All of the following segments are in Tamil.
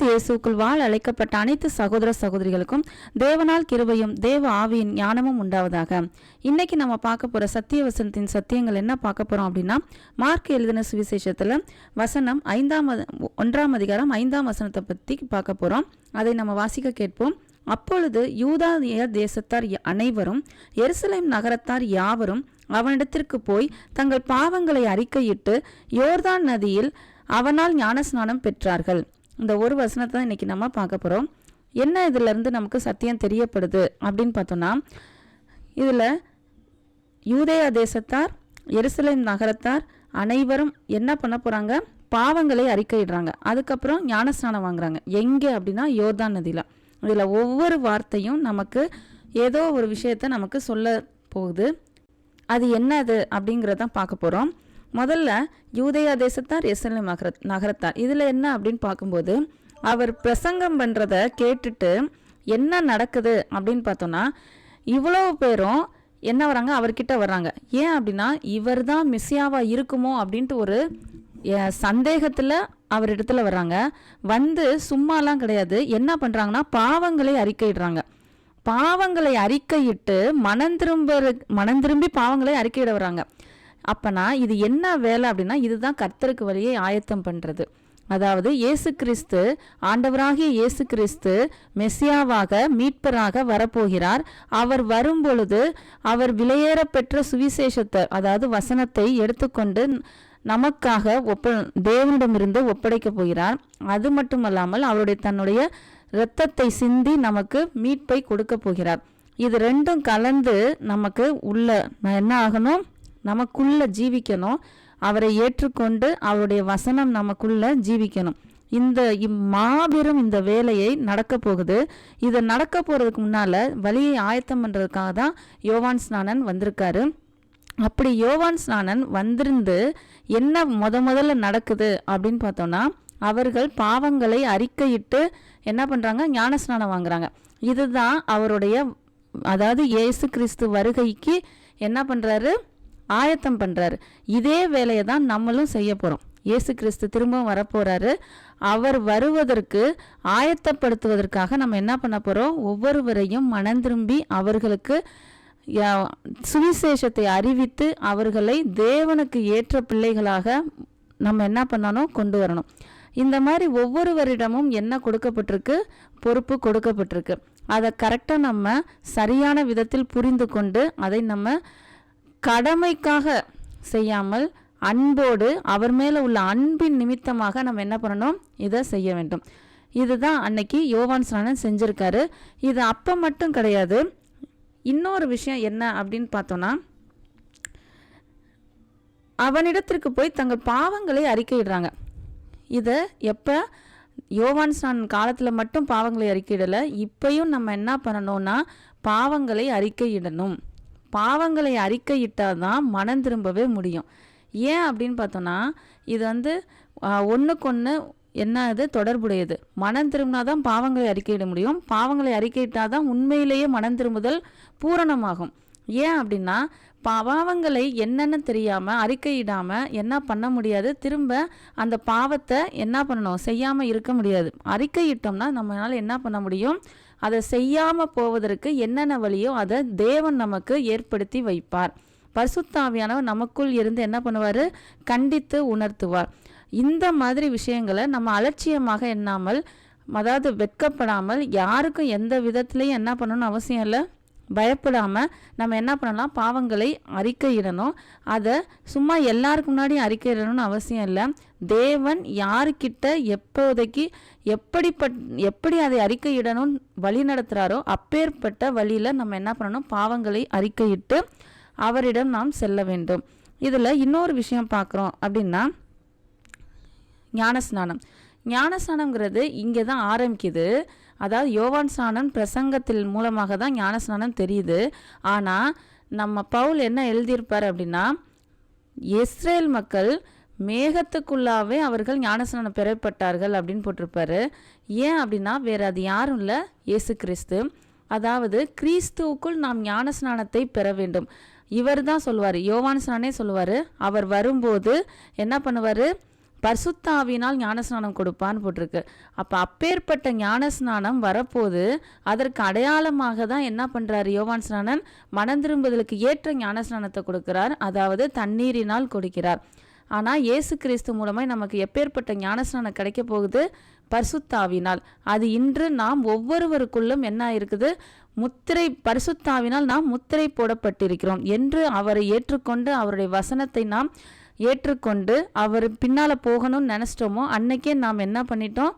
கிறிஸ்து இயேசுக்குள் வாழ அழைக்கப்பட்ட அனைத்து சகோதர சகோதரிகளுக்கும் தேவனால் கிருபையும் தேவ ஆவியின் ஞானமும் உண்டாவதாக. இன்னைக்கு நம்ம பார்க்க போற சத்திய வசனத்தின் சத்தியங்கள் என்ன பார்க்க போறோம் அப்படின்னா, மார்க் எழுதின சுவிசேஷத்துல வசனம் 1ஆம் அதிகாரம் 5ஆம் வசனத்தை பத்தி பார்க்க போறோம். அதை நம்ம வாசிக்க கேட்போம். அப்பொழுது யூதாய தேசத்தார் அனைவரும் எருசலேம் நகரத்தார் யாவரும் அவனிடத்திற்கு போய் தங்கள் பாவங்களை அறிக்கையிட்டு யோர்தான் நதியில் அவனால் ஞானஸ்நானம் பெற்றார்கள். இந்த ஒரு வசனத்தை தான் இன்னைக்கு நம்ம பார்க்க போறோம். என்ன இதுல இருந்து நமக்கு சத்தியம் தெரியப்படுது அப்படின்னு பார்த்தோம்னா, இதுல யூதேயா தேசத்தார் எருசலேம் நகரத்தார் அனைவரும் என்ன பண்ண போறாங்க, பாவங்களை அறிக்கையிடுறாங்க. அதுக்கப்புறம் ஞானஸ்நானம் வாங்குறாங்க. எங்கே அப்படின்னா யோர்தான் நதியில. இதில் ஒவ்வொரு வார்த்தையும் நமக்கு ஏதோ ஒரு விஷயத்தை நமக்கு சொல்ல போகுது. அது என்னது அப்படிங்கிறதான் பார்க்க போகிறோம். முதல்ல யூதேயா தேசத்தார் எருசலேம் நகரத்தார், இதில் என்ன அப்படின்னு பார்க்கும்போது, அவர் பிரசங்கம் பண்ணுறத கேட்டுட்டு என்ன நடக்குது அப்படின்னு பார்த்தோன்னா, இவ்வளோ பேரும் என்ன வராங்க, அவர்கிட்ட வர்றாங்க. ஏன் அப்படின்னா இவர் தான் மெசியாவாக இருக்குமோ அப்படின்ட்டு ஒரு சந்தேகத்தில் அவரிடத்துல வர்றாங்க. வந்து சும்மாலாம் கிடையாது, என்ன பண்ணுறாங்கன்னா பாவங்களை அறிக்கையிடுறாங்க. பாவங்களை அறிக்கையிட்டு மனம் திரும்பி பாவங்களை அறிக்கையிட வர்றாங்க. அப்பனா இது என்ன வேலை அப்படின்னா, இதுதான் கர்த்தருக்கு வழியை ஆயத்தம் பண்ணுறது. அதாவது இயேசு கிறிஸ்து, ஆண்டவராகிய இயேசு கிறிஸ்து மெசியாவாக மீட்பராக வரப்போகிறார். அவர் வரும்பொழுது அவர் விலையேற பெற்ற சுவிசேஷத்தை, அதாவது வசனத்தை எடுத்துக்கொண்டு நமக்காக தேவனிடமிருந்து ஒப்படைக்க போகிறார். அது மட்டுமல்லாமல் அவருடைய தன்னுடைய இரத்தத்தை சிந்தி நமக்கு மீட்பை கொடுக்க போகிறார். இது ரெண்டும் கலந்து நமக்கு என்ன ஆகணும், நமக்குள்ள ஜீவிக்கணும். அவரை ஏற்றுக்கொண்டு அவருடைய வசனம் நமக்குள்ள ஜீவிக்கணும். இந்த மாபெரும் இந்த வேலையை நடக்க போகுது. இதை நடக்க போறதுக்கு முன்னால வழியை ஆயத்தம் பண்றதுக்காக தான் யோவான் ஸ்நானன் வந்திருக்காரு. அப்படி யோவான் ஸ்நானன் வந்திருந்து என்ன முதல்ல நடக்குது அப்படின்னு பார்த்தோம்னா, அவர்கள் பாவங்களை அறிக்கையிட்டு என்ன பண்றாங்க, ஞானஸ்நானம் வாங்குறாங்க. இதுதான் அவருடைய, அதாவது இயேசு கிறிஸ்து வருகைக்கு என்ன பண்றாரு, ஆயத்தம் பண்றாரு. இதே வேலையை தான் நம்மளும் செய்ய போறோம். இயேசு கிறிஸ்து திரும்பவும் வரப்போறாரு. அவர் வருவதற்கு ஆயத்தப்படுத்துவதற்காக நம்ம என்ன பண்ண போறோம், ஒவ்வொருவரையும் மனம் திரும்பி அவர்களுக்கு சுவிசேஷத்தை அறிவித்து அவர்களை தேவனுக்கு ஏற்ற பிள்ளைகளாக நம்ம என்ன பண்ணணும், கொண்டு வரணும். இந்த மாதிரி ஒவ்வொருவரிடமும் என்ன கொடுக்கப்பட்டிருக்கு, பொறுப்பு கொடுக்கப்பட்டிருக்கு. அதை கரெக்டாக நம்ம சரியான விதத்தில் புரிந்து கொண்டு அதை நம்ம கடமைக்காக செய்யாமல் அன்போடு அவர் மேலே உள்ள அன்பின் நிமித்தமாக நம்ம என்ன பண்ணணும், இதை செய்ய வேண்டும். இதுதான் அன்னைக்கு யோவான் ஸ்நானன் செஞ்சிருக்காரு. இது அப்போ மட்டும் கிடையாது. இன்னொரு விஷயம் என்ன அப்படின்னு பார்த்தோன்னா, அவனிடத்திற்கு போய் தங்கள் பாவங்களை அறிக்கையிடுறாங்க. இதை எப்போ, யோவான் ஸ்நானன் காலத்தில் மட்டும் பாவங்களை அறிக்கையிடலை, இப்பையும் நம்ம என்ன பண்ணணும்னா பாவங்களை அறிக்கையிடணும். பாவங்களை அறிக்கையிட்டால் தான் மனம் திரும்பவே முடியும். ஏன் அப்படின்னு பார்த்தோன்னா, இது ஒன்றுக்கொன்று என்ன அது தொடர்புடையது. மனம் திரும்பினா தான் பாவங்களை அறிக்கையிட முடியும். பாவங்களை அறிக்கையிட்டால் தான் உண்மையிலேயே மனம் திரும்புதல் பூரணமாகும். ஏன் அப்படின்னா, பாவங்களை என்னென்னு தெரியாமல் அறிக்கையிடாமல் என்ன பண்ண முடியாது, திரும்ப அந்த பாவத்தை என்ன பண்ணணும், செய்யாமல் இருக்க முடியாது. அறிக்கையிட்டோம்னா நம்மளால் என்ன பண்ண முடியும், அதை செய்யாமல் போவதற்கு என்னென்ன வழியோ அதை தேவன் நமக்கு ஏற்படுத்தி வைப்பார். பரிசுத்த ஆவியானவர் நமக்குள் இருந்து என்ன பண்ணுவார், கண்டித்து உணர்த்துவார். இந்த மாதிரி விஷயங்களை நம்ம அலட்சியமாக எண்ணாமல், அதாவது வெட்கப்படாமல், யாருக்கும் எந்த விதத்துலையும் என்ன பண்ணணும்னு அவசியம் இல்லை, பயப்படாமல் நம்ம என்ன பண்ணலாம், பாவங்களை அறிக்கையிடணும். அதை சும்மா எல்லாருக்கு முன்னாடி அறிக்கையிடணும்னு அவசியம் இல்லை. தேவன் யாருக்கிட்ட எப்போதைக்கு எப்படி அதை அறிக்கையிடணும் வழி நடத்துகிறாரோ அப்பேற்பட்ட வழியில் நம்ம என்ன பண்ணணும், பாவங்களை அறிக்கையிட்டு அவரிடம் நாம் செல்ல வேண்டும். இதில் இன்னொரு விஷயம் பார்க்குறோம் அப்படின்னா, ஞானஸ்நானம்ங்கிறது இங்கே தான் ஆரம்பிக்குது. அதாவது யோவான் ஸ்நானன் பிரசங்கத்தில் மூலமாக தான் ஞானஸ்நானம் தெரியுது. ஆனால் நம்ம பவுல் என்ன எழுதியிருப்பார் அப்படின்னா, இஸ்ரேல் மக்கள் மேகத்துக்குள்ளாவே அவர்கள் ஞானஸ்நானம் பெறப்பட்டார்கள் அப்படின்னு போட்டிருப்பாரு. ஏன் அப்படின்னா வேறு அது யாரும் இல்லை, இயேசு கிறிஸ்து. அதாவது கிறிஸ்துவுக்குள் நாம் ஞானஸ்நானத்தை பெற வேண்டும். இவர் தான் சொல்லுவார், யோவான் ஸ்நானே சொல்லுவார், அவர் வரும்போது என்ன பண்ணுவார், பரிசுத்தாவினால் ஞானஸ்நானம் கொடுப்பான்னு போட்டிருக்கு. அப்போ அப்பேற்பட்ட ஞானஸ்நானம் வரப்போது அதற்கு அடையாளமாக தான் என்ன பண்ணுறாரு யோவான் ஸ்நானன்? மனம் திரும்புதலுக்கு ஏற்ற ஞானஸ்நானத்தை கொடுக்கிறார், அதாவது தண்ணீரினால் கொடுக்கிறார். ஆனால் இயேசு கிறிஸ்து மூலமாக நமக்கு எப்பேற்பட்ட ஞானஸ்நானம் கிடைக்க போகுது? பரிசுத்தாவினால். அது இன்று நாம் ஒவ்வொருவருக்குள்ளும் என்ன இருக்குது? முத்திரை, பரிசுத்தாவினால் நாம் முத்திரை போடப்பட்டிருக்கிறோம் என்று அவரை ஏற்றுக்கொண்டு அவருடைய வசனத்தை நாம் ஏற்றுக்கொண்டு அவர் பின்னால் போகணும்னு நினச்சிட்டோமோ அன்னைக்கே நாம் என்ன பண்ணிட்டோம்?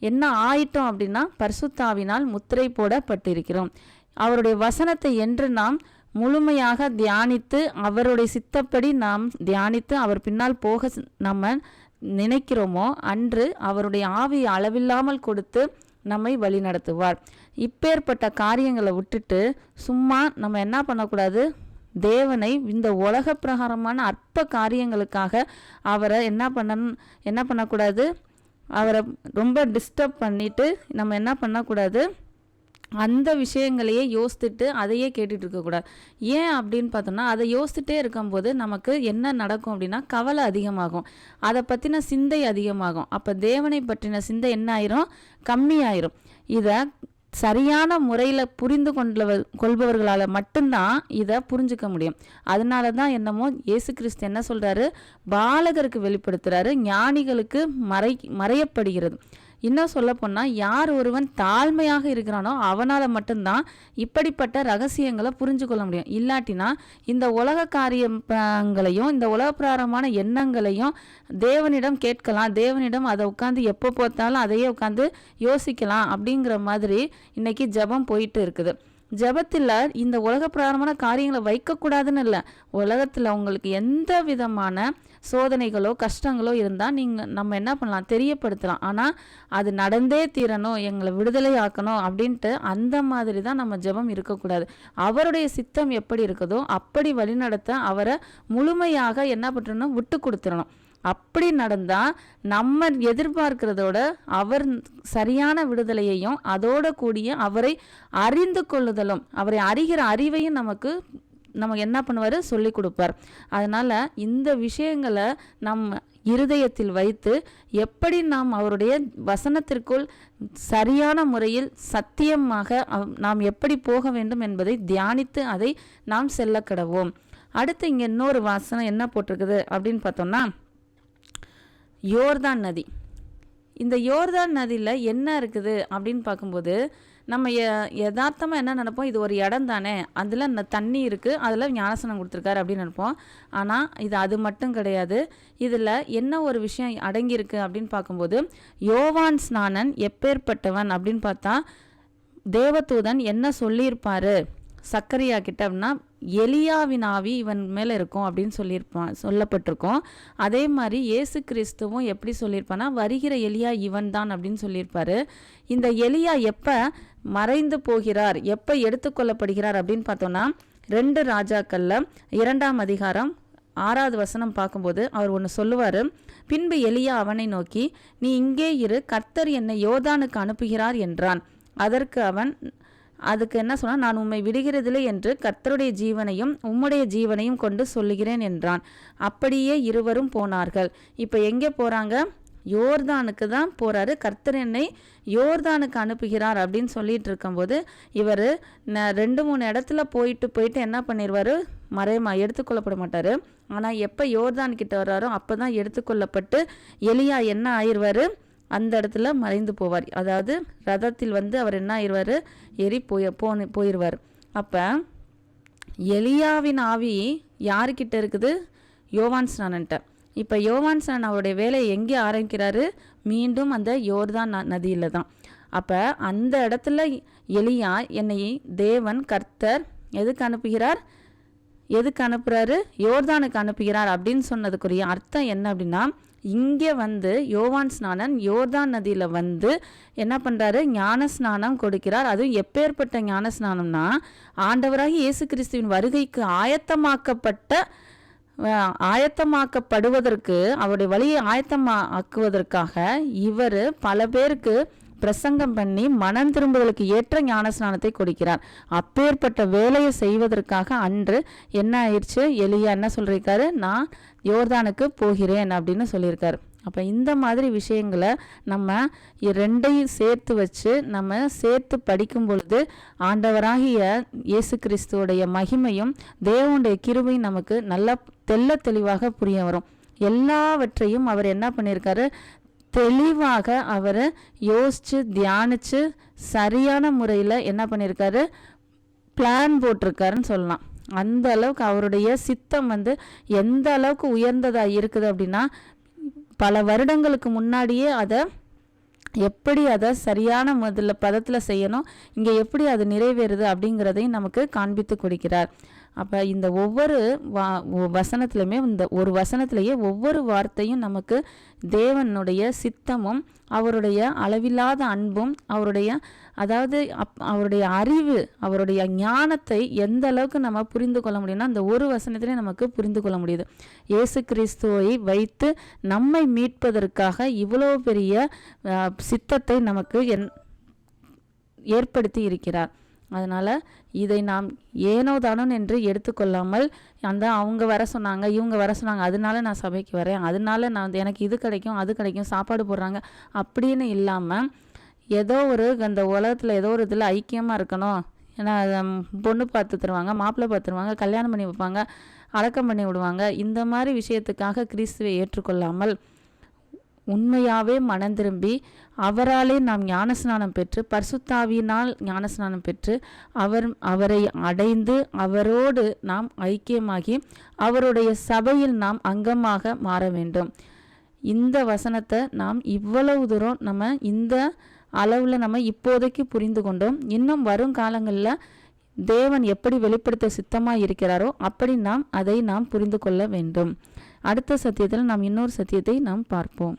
என்ன ஆயிட்டோம் அப்படின்னா பரிசுத்தாவினால் முத்திரை போடப்பட்டிருக்கிறோம். அவருடைய வசனத்தை என்று நாம் முழுமையாக தியானித்து அவருடைய சித்தப்படி நாம் தியானித்து அவர் பின்னால் போக நம்ம நினைக்கிறோமோ அன்று அவருடைய ஆவியை அளவில்லாமல் கொடுத்து நம்மை வழி நடத்துவார். இப்பேற்பட்ட காரியங்களை விட்டுட்டு சும்மா நம்ம என்ன பண்ணக்கூடாது? தேவனை இந்த உலக பிரகாரமான அற்ப காரியங்களுக்காக அவரை என்ன பண்ணக்கூடாது? அவரை ரொம்ப டிஸ்டர்ப் பண்ணிட்டு நம்ம என்ன பண்ணக்கூடாது? அந்த விஷயங்களையே யோசித்துட்டு அதையே கேட்டுட்டு இருக்கக்கூடாது. ஏன் அப்படின்னு பார்த்தோம்னா அதை யோசிச்சுட்டே இருக்கும்போது நமக்கு என்ன நடக்கும் அப்படின்னா கவலை அதிகமாகும், அதை பற்றின சிந்தை அதிகமாகும். அப்போ தேவனை பற்றின சிந்தை என்ன ஆயிரும்? கம்மியாயிரும். இதை சரியான முறையில் புரிந்து கொள்பவர்களால் மட்டும்தான் இதை புரிஞ்சுக்க முடியும். அதனால தான் என்னமோ இயேசு கிறிஸ்து என்ன சொல்கிறாரு? பாலகருக்கு வெளிப்படுத்துகிறாரு, ஞானிகளுக்கு மறையப்படுகிறது. இன்னும் சொல்லப்போனால் யார் ஒருவன் தாழ்மையாக இருக்கிறானோ அவனால் மட்டும்தான் இப்படிப்பட்ட ரகசியங்களை புரிஞ்சு கொள்ள முடியும். இல்லாட்டினா இந்த உலக காரியங்களையும் இந்த உலக பிராரமான எண்ணங்களையும் தேவனிடம் கேட்கலாம், தேவனிடம் அதை உட்காந்து எப்போ பார்த்தாலும் அதையே உட்காந்து யோசிக்கலாம் அப்படிங்கிற மாதிரி இன்னைக்கு ஜெபம் போயிட்டு இருக்குது. ஜெபத்தில் இந்த உலக பிராரமான காரியங்களை வைக்கக்கூடாதுன்னு இல்லை, உலகத்தில் உங்களுக்கு எந்த விதமான சோதனைகளோ கஷ்டங்களோ இருந்தால் நம்ம என்ன பண்ணலாம்? தெரியப்படுத்தலாம். ஆனால் அது நடந்தே தீரணும், எங்களை விடுதலை ஆக்கணும் அப்படின்ட்டு அந்த மாதிரி தான் நம்ம ஜெபம் இருக்கக்கூடாது. அவருடைய சித்தம் எப்படி இருக்குதோ அப்படி வழிநடத்த அவரை முழுமையாக என்ன பண்ணணும்? விட்டு கொடுத்துடணும். அப்படி நடந்தால் நம்ம எதிர்பார்க்கிறதோட அவர் சரியான விடுதலையையும் அதோட கூடிய அவரை அறிந்து கொள்ளுதலும் அவரை அறிகிற அறிவையும் நமக்கு என்ன பண்ணுவார்? சொல்லி கொடுப்பார். அதனால் இந்த விஷயங்களை நம்ம இருதயத்தில் வைத்து எப்படி நாம் அவருடைய வசனத்திற்குள் சரியான முறையில் சத்தியமாக நாம் எப்படி போக வேண்டும் என்பதை தியானித்து அதை நாம் செல்ல கடவோம். அடுத்து இங்கே இன்னொரு வசனம் என்ன போட்டிருக்குது அப்படின்னு பார்த்தோம்னா யோர்தான் நதி. இந்த யோர்தான் நதியில் என்ன இருக்குது அப்படின்னு பார்க்கும்போது நம்ம யதார்த்தமாக என்ன நினைப்போம்? இது ஒரு இடம் தானே, அதில் தண்ணி இருக்குது, அதில் ஞானஸ்நானம் கொடுத்துருக்காரு அப்படின்னு நினைப்போம். ஆனால் இது அது மட்டும் கிடையாது. இதில் என்ன ஒரு விஷயம் அடங்கியிருக்கு அப்படின்னு பார்க்கும்போது யோவான் ஸ்நானன் எப்பேற்பட்டவன் அப்படின்னு பார்த்தா தேவதூதன் என்ன சொல்லியிருப்பார் சக்கரியா கிட்ட அப்படின்னா எலியாவின் ஆவி இவன் மேலே இருக்கும் அப்படின்னு சொல்லப்பட்டிருக்கோம். அதே மாதிரி இயேசு கிறிஸ்துவும் எப்படி சொல்லியிருப்பான்னா வருகிற எலியா இவன் தான் அப்படின்னு சொல்லியிருப்பாரு. இந்த எலியா எப்போ மறைந்து போகிறார், எப்போ எடுத்துக்கொள்ளப்படுகிறார் அப்படின்னு பார்த்தோன்னா 2 ராஜாக்களில் 2ஆம் அதிகாரம் 6வது வசனம் பார்க்கும்போது அவர் ஒன்று சொல்லுவார். பின்பு எலியா அவனை நோக்கி, நீ இங்கே இரு, கர்த்தர் என்னை யோர்தானுக்கு அனுப்புகிறார் என்றான். அதுக்கு என்ன சொன்னால், நான் உம்மை விடுகிறதில்லை என்று கர்த்தருடைய ஜீவனையும் உம்முடைய ஜீவனையும் கொண்டு சொல்லுகிறேன் என்றான். அப்படியே இருவரும் போனார்கள். இப்போ எங்கே போகிறாங்க? யோர்தானுக்கு தான் போகிறாரு. கர்த்தர் என்னை யோர்தானுக்கு அனுப்புகிறார் அப்படின்னு சொல்லிட்டு இருக்கும்போது இவர் 2-3 இடத்துல போயிட்டு என்ன பண்ணிடுவார்? எடுத்துக்கொள்ளப்பட மாட்டார். ஆனால் எப்போ யோர்தான் கிட்ட வர்றாரோ அப்போ தான் எடுத்துக்கொள்ளப்பட்டு எலியா என்ன ஆயிடுவார்? அந்த இடத்துல மறைந்து போவார். அதாவது ரதத்தில் அவர் என்ன ஆயிடுவார்? ஏறி போயிடுவார். அப்போ எலியாவின் ஆவி யாருக்கிட்ட இருக்குது? யோவான் ஸ்நானன்ட்ட. இப்போ யோவான் ஸ்நானன் அவருடைய வேலையை எங்கே ஆரம்பிக்கிறாரு? மீண்டும் அந்த யோர்தான் நதியில் தான். அப்போ அந்த இடத்துல எலியா என்னை தேவன் கர்த்தர் எதுக்கு அனுப்புகிறாரு? யோர்தானுக்கு அனுப்புகிறார் அப்படின்னு சொன்னதுக்குரிய அர்த்தம் என்ன அப்படின்னா, இங்கே யோவான் ஸ்நானன் யோர்தான் நதியில் என்ன பண்ணுறாரு? ஞான ஸ்நானம் கொடுக்கிறார். அதுவும் எப்பேற்பட்ட ஞான ஸ்நானம்னா ஆண்டவராகி இயேசு கிறிஸ்துவின் வருகைக்கு ஆயத்தமாக்கப்படுவதற்கு அவருடைய வழியை ஆக்குவதற்காக இவர் பல பேருக்கு பிரசங்கம் பண்ணி மனம் திரும்புதலுக்கு ஏற்ற ஞானஸ்நானத்தை கொடுக்கிறார். அப்பேற்பட்ட வேலையை செய்வதற்காக அன்று என்ன ஆயிடுச்சு? எலியா என்ன சொல்லியிருக்காரு? நான் யோர்தானுக்கு போகிறேன் அப்படின்னு சொல்லியிருக்காரு. அப்போ இந்த மாதிரி விஷயங்களை நம்ம ரெண்டையும் சேர்த்து வச்சு நம்ம சேர்த்து படிக்கும் பொழுது ஆண்டவராகிய இயேசு கிறிஸ்துவோடைய மகிமையும் தேவனுடைய கிருபையும் நமக்கு நல்லா தெளிவாக புரிய வரும். எல்லாவற்றையும் அவர் என்ன பண்ணியிருக்காரு, தெளிவாக அவர் யோசித்து தியானித்து சரியான முறையில் என்ன பண்ணியிருக்காரு, பிளான் போட்டிருக்காருன்னு சொல்லலாம். அந்த அளவுக்கு அவருடைய சித்தம் எந்த அளவுக்கு உயர்ந்ததாக இருக்குது அப்படின்னா, பல வருடங்களுக்கு முன்னாடியே எப்படி அதை சரியான பதத்தில் செய்யணும், இங்கே எப்படி அது நிறைவேறுது அப்படிங்கிறதையும் நமக்கு காண்பித்து கொடுக்கிறார். அப்போ இந்த ஒவ்வொரு வசனத்துலையுமே, இந்த ஒரு வசனத்திலேயே ஒவ்வொரு வார்த்தையும் நமக்கு தேவனுடைய சித்தமும் அவருடைய அளவில்லாத அன்பும் அவருடைய அறிவு, அவருடைய ஞானத்தை எந்த அளவுக்கு நம்ம புரிந்து கொள்ள முடியும்னா அந்த ஒரு வசனத்திலே நமக்கு புரிந்து கொள்ள முடியுது. இயேசு கிறிஸ்துவை வைத்து நம்மை மீட்பதற்காக இவ்வளோ பெரிய சித்தத்தை நமக்கு ஏற்படுத்தி இருக்கிறார். அதனால் இதை நாம் ஏனோ தானோ என்று எடுத்துக்கொள்ளாமல், அவங்க வர சொன்னாங்க, இவங்க வர சொன்னாங்க, அதனால நான் சபைக்கு வரேன், அதனால நான் எனக்கு இது கிடைக்கும் அது கிடைக்கும், சாப்பாடு போடுறாங்க அப்படின்னு இல்லாமல், ஏதோ அந்த உலகத்தில் ஏதோ ஒரு இதில் ஐக்கியமாக இருக்கணும், ஏன்னா பொண்ணு பார்த்து தருவாங்க, மாப்பிள்ளை பார்த்து தருவாங்க, கல்யாணம் பண்ணி வைப்பாங்க, அடக்கம் பண்ணி விடுவாங்க, இந்த மாதிரி விஷயத்துக்காக கிறிஸ்துவை ஏற்றுக்கொள்ளாமல் உண்மையாகவே மனம் திரும்பி அவராலே நாம் ஞானஸ்நானம் பெற்று பரிசுத்தாவியினால் ஞானஸ்நானம் பெற்று அவரை அடைந்து அவரோடு நாம் ஐக்கியமாகி அவருடைய சபையில் நாம் அங்கமாக மாற வேண்டும். இந்த வசனத்தை நாம் இவ்வளவு தூரம் நம்ம இந்த அளவில் நம்ம இப்போதைக்கு புரிந்து கொண்டோம். இன்னும் வரும் காலங்களில் தேவன் எப்படி வெளிப்படுத்த சித்தமாக இருக்கிறாரோ அப்படி அதை நாம் புரிந்து கொள்ள வேண்டும். அடுத்த சத்தியத்தில் நாம் இன்னொரு சத்தியத்தை நாம் பார்ப்போம்.